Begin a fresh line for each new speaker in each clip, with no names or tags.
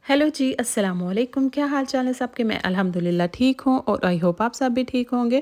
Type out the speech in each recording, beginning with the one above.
Hello जी, अस्सलाम वालेकुम। क्या हाल चाल है सबके? मैं अल्हम्दुलिल्लाह ठीक हूँ और आई होप आप सब भी ठीक होंगे।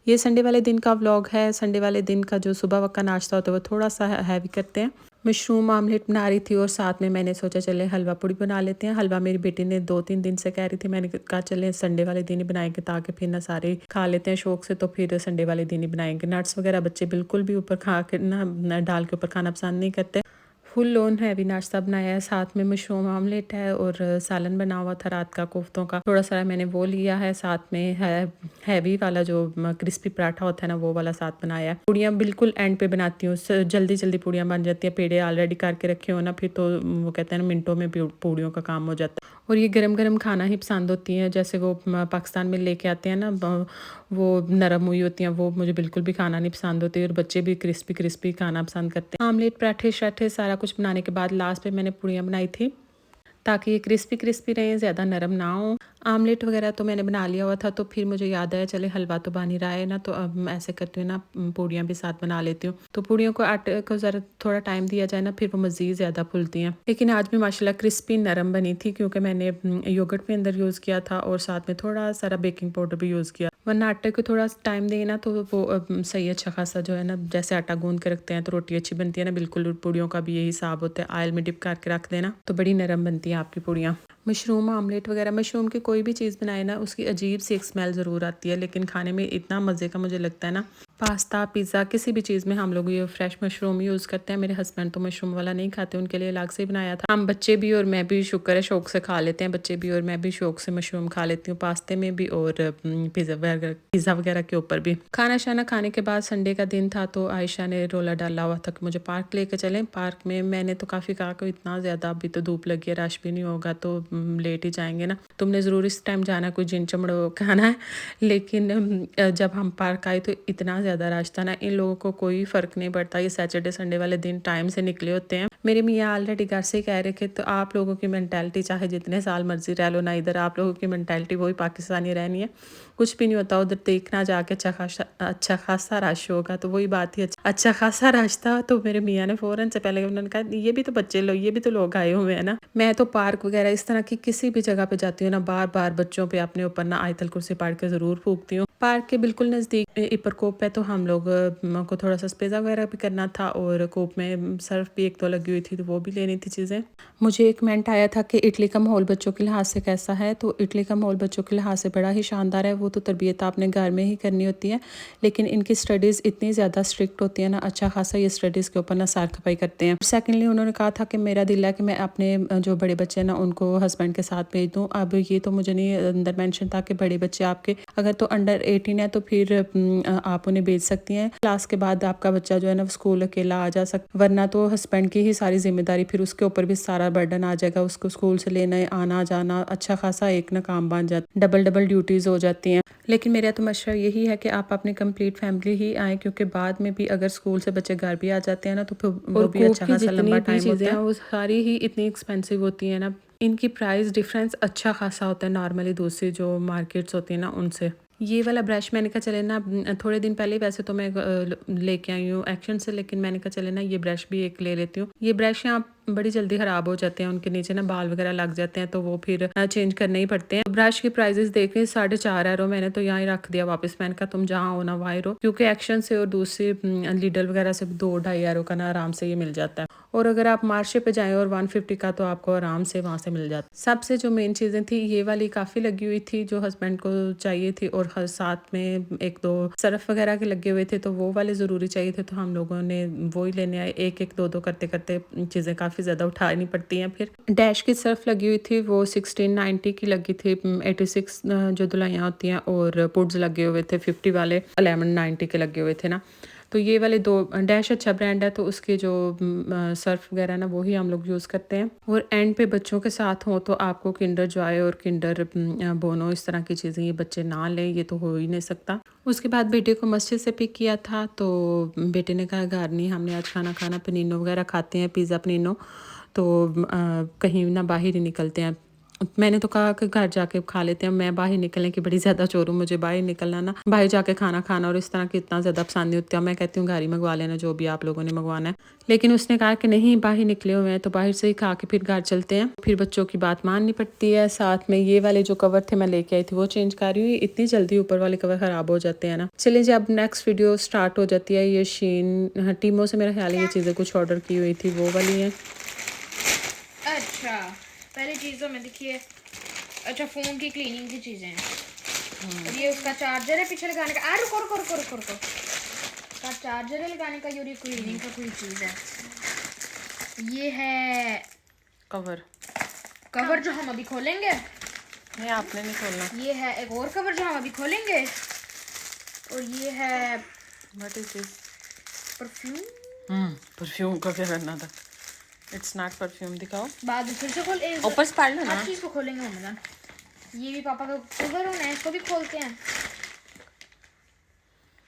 ये संडे वाले दिन का व्लॉग है। संडे वाले दिन का जो सुबह वक्त का नाश्ता होता है वो थोड़ा सा हैवी करते हैं। मशरूम आमलेट बना रही थी और साथ में मैंने सोचा चले हलवा पूड़ी बना लेते हैं। हलवा मेरी बेटी ने 2-3 दिन से कह रही थी, मैंने कहा चले संडे वाले दिन ही बनाएंगे ताकि फिर ना सारे खा लेते हैं शौक से, तो फिर संडे वाले दिन ही बनाएंगे। नट्स वगैरह बच्चे बिल्कुल भी ऊपर खा के ना डाल के ऊपर खाना पसंद नहीं करते। फुल लोन हैवी नाश्ता बनाया है, साथ में मशरूम आमलेट है और सालन बना हुआ था रात का कोफ्तों का, थोड़ा सा मैंने वो लिया है। साथ में है हैवी वाला जो क्रिस्पी पराठा होता है ना, वो वाला साथ बनाया है। पूड़ियाँ बिल्कुल एंड पे बनाती हूँ, जल्दी जल्दी पूड़ियाँ बन जाती हैं। पेड़े ऑलरेडी करके रखे हो ना, फिर तो वो कहते हैं ना मिनटों में पूड़ियों का काम हो जाता है। और ये गरम गरम खाना ही पसंद होती हैं, जैसे वो पाकिस्तान में लेके आते हैं ना, वो नरम हुई होती हैं, वो मुझे बिल्कुल भी खाना नहीं पसंद होती। और बच्चे भी क्रिस्पी क्रिस्पी खाना पसंद करते हैं। आमलेट पराठे शराठे सारा कुछ बनाने के बाद लास्ट पे मैंने पूड़ियाँ बनाई थी ताकि ये क्रिस्पी क्रिस्पी रहें, ज़्यादा नरम ना हो। आमलेट वगैरह तो मैंने बना लिया हुआ था, तो फिर मुझे याद आया चले हलवा तो बन ही रहा है ना, तो अब मैं ऐसे करती हूँ ना, पूड़ियाँ भी साथ बना लेती हूँ। तो पूड़ियों को आटे को ज़रा थोड़ा टाइम दिया जाए ना, फिर वो मज़ीद ज़्यादा फूलती हैं। लेकिन आज भी माशाल्लाह क्रिस्पी नरम बनी थी, क्योंकि मैंने योगर्ट भी अंदर यूज़ किया था और साथ में थोड़ा सारा बेकिंग पाउडर भी यूज़ किया। वरना आटे को थोड़ा टाइम दें ना, तो वो सही अच्छा खासा जो है ना, जैसे आटा गूंद के रखते हैं तो रोटी अच्छी बनती है ना, बिल्कुल पूड़ियों का भी यही हिसाब होता है। ऑयल में डिप करके रख देना तो बड़ी नरम बनती है आपकी पूड़ियाँ। मशरूम आमलेट वगैरह, मशरूम की कोई भी चीज़ बनाए ना, उसकी अजीब सी एक स्मेल ज़रूर आती है, लेकिन खाने में इतना मज़े का मुझे लगता है ना। पास्ता पिज़्ज़ा किसी भी चीज़ में हम लोग ये फ्रेश मशरूम यूज़ करते हैं। मेरे हस्बैंड तो मशरूम वाला नहीं खाते, उनके लिए अलग से ही बनाया था। हम बच्चे भी और मैं भी, शुक्र है, शौक से खा लेते हैं। बच्चे भी और मैं भी शौक से मशरूम खा लेती हूँ, पास्ते में भी और पिज़्ज़ा वगैरह के ऊपर भी। खाना शाना खाने के बाद संडे का दिन था, तो आयशा ने रोला डाला हुआ था कि मुझे पार्क लेके चलें। पार्क में मैंने तो काफ़ी कहा कि इतना ज़्यादा अभी तो धूप लगी है, रश भी नहीं होगा, तो लेट ही जाएंगे ना, तुमने ज़रूर इस टाइम जाना, कोई जिन चमड़ो खाना है। लेकिन जब हम पार्क आए तो इतना ज़्यादा रश था ना, इन लोगों को कोई फ़र्क नहीं पड़ता, ये सैटरडे संडे वाले दिन टाइम से निकले होते हैं। मेरे मियाँ ऑलरेडी घर से ही कह रहे थे, तो आप लोगों की मेंटालिटी चाहे जितने साल मर्जी रह लो ना इधर, आप लोगों की मेंटालिटी वही पाकिस्तानी रहनी है, कुछ भी नहीं होता उधर। देखना जाके अच्छा खासा रश होगा, तो वही बात ही अच्छा खासा रश था। तो मेरे मियाँ ने फ़ौरन से पहले उन्होंने कहा, ये भी तो बच्चे लोग, ये भी तो लोग आए हुए हैं ना। मैं तो पार्क वगैरह इस तरह की किसी भी जगह पे जाती हूँ ना, बार बार बच्चों पे अपने ऊपर ना आयतल कुर्सी पढ़ के ज़रूर फूकती हूँ। पार्क के बिल्कुल नज़दीक ईपर कोप है, तो हम लोग को थोड़ा सा स्पेज़ा वगैरह भी करना था, और कोप में सर्फ भी एक दो लगी हुई थी, तो वो भी लेनी थी चीज़ें। मुझे एक कमेंट आया था कि इटली का माहौल बच्चों के लिहाज से कैसा है, तो इटली का माहौल बच्चों के लिहाज से बड़ा ही शानदार है। वो तो तरबियत आपने घर में ही करनी होती है, लेकिन इनकी स्टडीज़ इतनी ज़्यादा स्ट्रिक्ट होती है ना, अच्छा खासा ये स्टडीज़ के ऊपर ना सार खपाई करते हैं। सेकेंडली उन्होंने कहा था कि मेरा दिल है कि मैं अपने जो बड़े बच्चे हैं ना, उनको हस्बैंड के साथ भेज दूँ। अब ये तो मुझे नहीं अंदर मेंशन था कि बड़े बच्चे आपके अगर तो अंडर 18 है, तो फिर आप उन्हें भेज सकती हैं। क्लास के बाद आपका बच्चा जो है ना स्कूल अकेला आ जा सकता, वरना तो हस्बैंड की ही सारी जिम्मेदारी, फिर उसके ऊपर भी सारा बर्डन आ जाएगा। उसको स्कूल से लेना आना जाना, अच्छा खासा एक ना काम बन जाता, डबल डबल ड्यूटीज़ हो जाती हैं। लेकिन मेरा तो मशवरा यही है कि आप अपनी कंप्लीट फैमिली ही आए, क्योंकि बाद में भी अगर स्कूल से बच्चे घर भी आ जाते हैं ना, तो फिर वो भी अच्छा खासा लंबा टाइम होता है। वो सारी ही इतनी एक्सपेंसिव होती है ना, इनकी प्राइस डिफरेंस अच्छा खासा होता है नॉर्मली दूसरी जो मार्केट्स होती है ना उनसे। ये वाला ब्रश मैंने कहा चले ना, थोड़े दिन पहले वैसे तो मैं लेके आई हूँ एक्शन से, लेकिन मैंने कहा चले ना ये ब्रश भी एक ले लेती हूँ। ये ब्रश यहाँ बड़ी जल्दी ख़राब हो जाते हैं, उनके नीचे ना बाल वगैरह लग जाते हैं, तो वो फिर चेंज करने ही पड़ते हैं। ब्रश की प्राइजेस देखें 4.5 मैंने तो यहाँ ही रख दिया वापस। मैंने कहा तुम जहाँ हो ना वहाँ रहो, क्योंकि एक्शन से और दूसरी लीडल वगैरह से 2-2.5 का ना आराम से ये मिल जाता है। और अगर आप मार्शे पे जाएं और 150 का, तो आपको आराम से वहाँ से मिल जाता है। सबसे जो मेन चीज़ें थी, ये वाली काफ़ी लगी हुई थी जो हस्बैंड को चाहिए थी, और हर साथ में 1-2 सर्फ वगैरह के लगे हुए थे, तो वो वाले ज़रूरी चाहिए थे, तो हम लोगों ने वो ही लेने आए। 1-1 2-2 करते करते चीज़ें काफ़ी ज़्यादा उठानी पड़ती हैं। फिर डैश की सर्फ लगी हुई थी, वो 1690 की लगी थी। 86 जो धुलाइयाँ होती हैं, और पुड्स लगे हुए थे 50 वाले, 1190 के लगे हुए थे ना। तो ये वाले दो, डैश अच्छा ब्रांड है, तो उसके जो सर्फ वगैरह ना वो ही हम लोग यूज़ करते हैं। और एंड पे बच्चों के साथ हो तो आपको किंडर जॉय और किंडर बोनो इस तरह की चीज़ें ये बच्चे ना लें, ये तो हो ही नहीं सकता। उसके बाद बेटे को मस्जिद से पिक किया था, तो बेटे ने कहा घर नहीं, हमने आज खाना पनीनो वगैरह खाते हैं, पिज़्ज़ा पनीनो, तो कहीं ना बाहर ही निकलते हैं। मैंने तो कहा कि घर जाके खा लेते हैं, मैं बाहर निकलने की बड़ी ज़्यादा चोर हूँ, मुझे बाहर निकलना ना, बाहर जाके खाना और इस तरह की इतना ज़्यादा पसंद नहीं होता। मैं कहती हूँ घर ही मंगवा लेना जो भी आप लोगों ने मंगवाना है, लेकिन उसने कहा कि नहीं बाहर निकले हुए हैं तो बाहर से ही खा के फिर घर चलते हैं। फिर बच्चों की बात माननी पड़ती है। साथ में ये वाले जो कवर थे मैं लेके आई थी वो चेंज कर रही हूँ, इतनी जल्दी ऊपर वाले कवर ख़राब हो जाते हैं ना। चलिए जी अब नेक्स्ट वीडियो स्टार्ट हो जाती है। ये शीन टीमो से मेरा ख्याल है ये चीज़ें कुछ ऑर्डर की हुई थी वो वाली हैं।
अच्छा पहली चीज़ तो मैं देखिए, अच्छा फ़ोन की क्लीनिंग की चीज़ें हैं, और ये उसका चार्जर है पीछे लगाने का। रुको रुको रुको रुको रुको, उसका चार्जर है लगाने का, ये क्लीनिंग का कोई चीज़ है। ये है कवर जो हम अभी खोलेंगे।
नहीं आपने नहीं खोलना।
ये है एक और कवर जो हम अभी खोलेंगे, और ये है
what is this?
Perfume.
Perfume का क्या करना था? It's not perfume. दिखाओ
बाद फिर से खोल,
ऊपर से पढ़ लो ना।
हर चीज़ को खोलेंगे हम। ये भी पापा का कवर होना है, इसको भी खोलते हैं।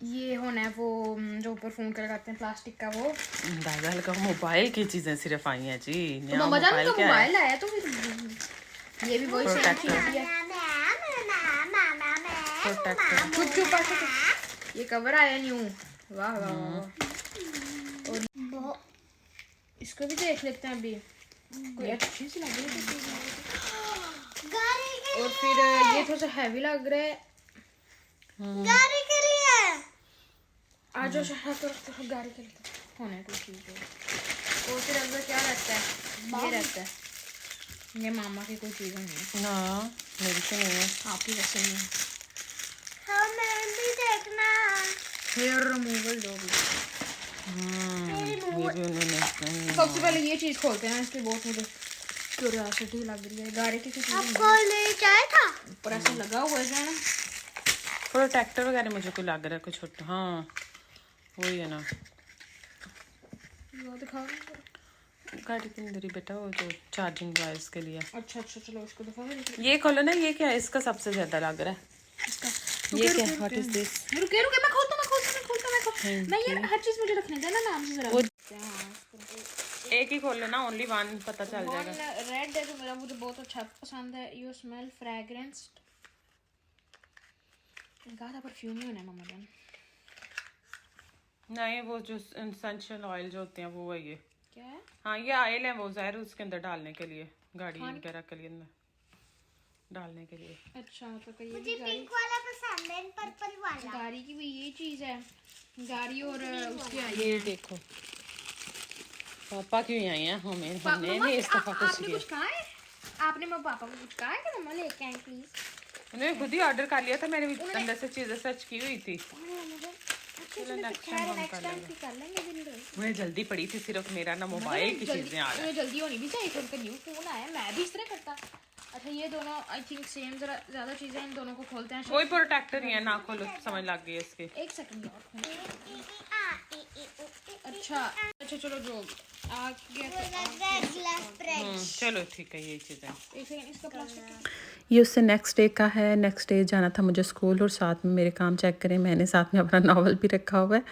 ये होना है वो जो ऊपर फोन कर लगाते हैं प्लास्टिक का, वो
दादा का मोबाइल की चीजें सिर्फ आई हैं जी।
तो मजा में तो मोबाइल आया तो फिर ये भी वही सेम चीज है। ये कवर आया न्यू, वाह वाह वाह। और इसको भी देख लेते हैं अभी, कोई अच्छी सी लग रही है। और फिर ये थोड़ा सा हैवी लग रहा है गाड़ी के लिए। आज जो तो गाड़ी के लिए होना है कोई चीज़। और फिर अंदर क्या रहता है? ये रहता है, ये मामा की कोई चीज़ नहीं है
ना, मेरी तो नहीं है,
आपकी वैसे नहीं है। हमें भी देखना हेयर रिमूवल जो भी।
ये भी उन्होंने।
सबसे पहले ये चीज़ खोलते हैं, इसकी बहुत मुझे क्यूरियोसिटी लग रही है। गाड़ी की चीज़ आपको ले जाए था ऊपर ऐसे लगा हुआ है ना,
प्रोटेक्टर वगैरह मुझे कोई लग रहा है कुछ छोटा। हाँ वही है ना,
वो दिखाओ
गाड़ी के अंदर ही बेटा, वो जो चार्जिंग वायर्स के लिए।
अच्छा चलो इसको दिखाओ।
ये खोलो ना, ये क्या है? इसका सबसे ज्यादा लग रहा है
इसका।
ये क्या? What is this?
रुके मैं खोलता मैं ये हर चीज मुझे रखने देना नाम से जरा।
एक ही खोल लेना, ओनली वन पता चल जाएगा।
रेड है तो मेरा मुझे बहुत अच्छा पसंद है। यू स्मेल फ्रेग्रेंस, कहा था परफ्यूम ही होना है मम्मा जान।
नहीं वो जो एसेंशियल ऑयल जो होते हैं वो है ये।
क्या है?
हाँ ये ऑयल है वो ज़ाहिर उसके अंदर डालने के लिए, गाड़ी वगैरह के लिए अंदर डालने के लिए।
अच्छा मतलब ये मुझे पिंक वाला पसंद है, पर्पल वाला। गाड़ी की भी ये चीज़ है, गाड़ी और उसकी आई है।
ये देखो पापा क्यों आई हैं हमें, हमने इस दफा कुछ
कहा है? आपने मेरे पापा को कुछ कहा है कि मम्मा लेके आए प्लीज?
उन्होंने खुद ही ऑर्डर कर लिया था, मैंने अंदर से चीजें सर्च की हुई थी। मुझे जल्दी पड़ी थी सिर्फ, मेरा ना मोबाइल की चीजें आ रही है।
जल्दी होनी भी चाहिए, उनका न्यू फोन आया, मैं भी इस तरह करता। अच्छा ये दोनों आई थिंक सेम, जरा ज्यादा चीजें इन दोनों को खोलते हैं।
कोई प्रोटेक्टर नहीं है, ना खोलो समझ लग गई इसके।
एक सेकंड और। अच्छा चलो जो आ गया
चलो ठीक है, ये चीजें।
इसका प्लास्टिक
ये उससे नेक्स्ट डे का है। नेक्स्ट डे जाना था मुझे स्कूल, और साथ में मेरे काम चेक करें, मैंने साथ में अपना नावल भी रखा हुआ है।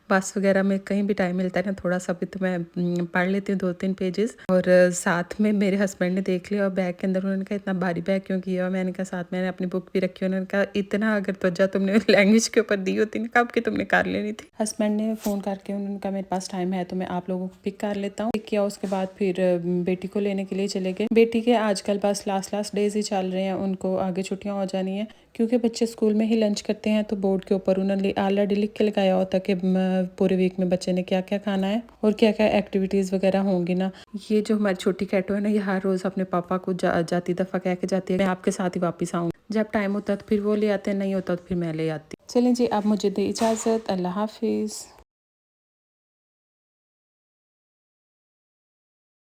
बस वगैरह में कहीं भी टाइम मिलता है ना थोड़ा सा भी तो मैं पढ़ लेती हूँ 2-3 पेजेस। और साथ में मेरे हस्बैंड ने देख लिया और बैग के अंदर उन्होंने कहा इतना भारी बैग क्यों किया। मैंने कहा साथ मैंने अपनी बुक भी रखी। उन्होंने कहा इतना अगर तवज्जो तुमने लैंग्वेज के ऊपर दी होती ना कब कि तुमने कर लेनी थी। हस्बैंड ने फ़ोन करके उन्होंने कहा मेरे पास टाइम है तो मैं आप लोगों को पिक कर लेता हूँ। पिक किया, उसके बाद फिर बेटी को लेने के लिए चले गए। बेटी के आजकल बस लास्ट डेज ही चल रहे हैं, उनको आगे छुट्टियां हो जानी है क्योंकि बच्चे स्कूल में ही लंच करते हैं। तो बोर्ड के ऊपर उन्होंने ऑलरेडी लिख के लगाया होता कि पूरे वीक में बच्चे ने क्या क्या खाना है और क्या क्या एक्टिविटीज़ वगैरह होंगी ना। ये जो हमारी छोटी कैटो है ना, ये हर रोज़ अपने पापा को जाती दफ़ा कह के जाती है मैं आपके साथ ही वापस आऊँगी। जब टाइम होता तो फिर वो ले आते हैं, नहीं होता तो फिर मैं ले आती। चलें जी अब मुझे दे इजाज़त, अल्लाह हाफिज़।